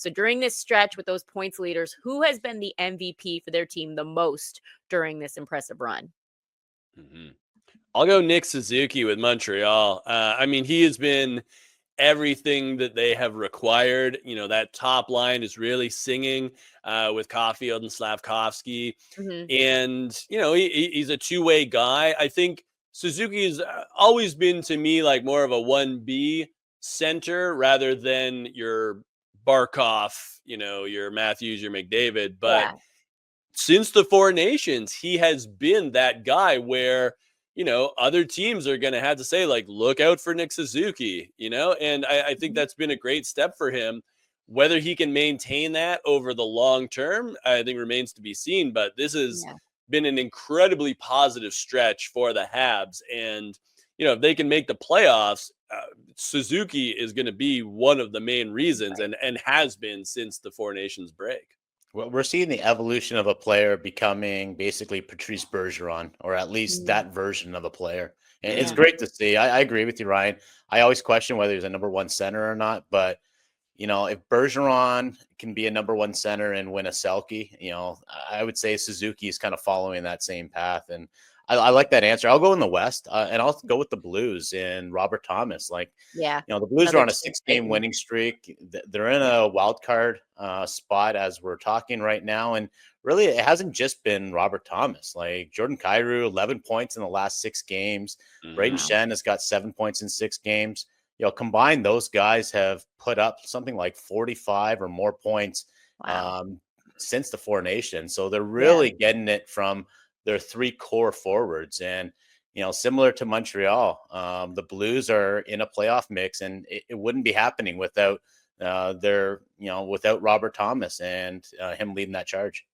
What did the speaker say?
So during this stretch with those points leaders, who has been the MVP for their team the most during this impressive run? Mhm. I'll go Nick Suzuki with Montreal. I mean, he has been everything that they have required. That top line is really singing with Caulfield and Slavkovsky. Hmm. And, he's a two-way guy. I think Suzuki has always been to me like more of a 1B center rather than your Barkov, your Matthews, your McDavid. But Yeah. since the Four Nations, he has been that guy where, other teams are going to have to say, like, look out for Nick Suzuki, and I think Mhm. that's been a great step for him. Whether he can maintain that over the long term, I think remains to be seen. But this has Yeah. been an incredibly positive stretch for the Habs. And, if they can make the playoffs, Suzuki is going to be one of the main reasons and has been since the Four Nations break. Well, we're seeing the evolution of a player becoming basically Patrice Bergeron, or at least Mhm. that version of a player. And it's Yeah. great to see. I agree with you, Ryan. I always question whether he's a number one center or not, but if Bergeron can be a number one center and win a Selkie, I would say Suzuki is kind of following that same path. And I like that answer. I'll go in the West, and I'll go with the Blues and Robert Thomas. Like, Yeah. the Blues are Another on a true 6-game Titan. winning streak. They're in Yeah. a wild card spot as we're talking right now. And really, it hasn't just been Robert Thomas. Like Jordan Kyrou, 11 points in the last 6 games. Braden Mhm. Wow. Shen has got 7 points in 6 games. Combined, those guys have put up something like 45 or more points Wow. um, since the Four Nations. So they're Yeah. really getting it from their three core forwards. And, similar to Montreal, the Blues are in a playoff mix, and it wouldn't be happening without without Robert Thomas and him leading that charge.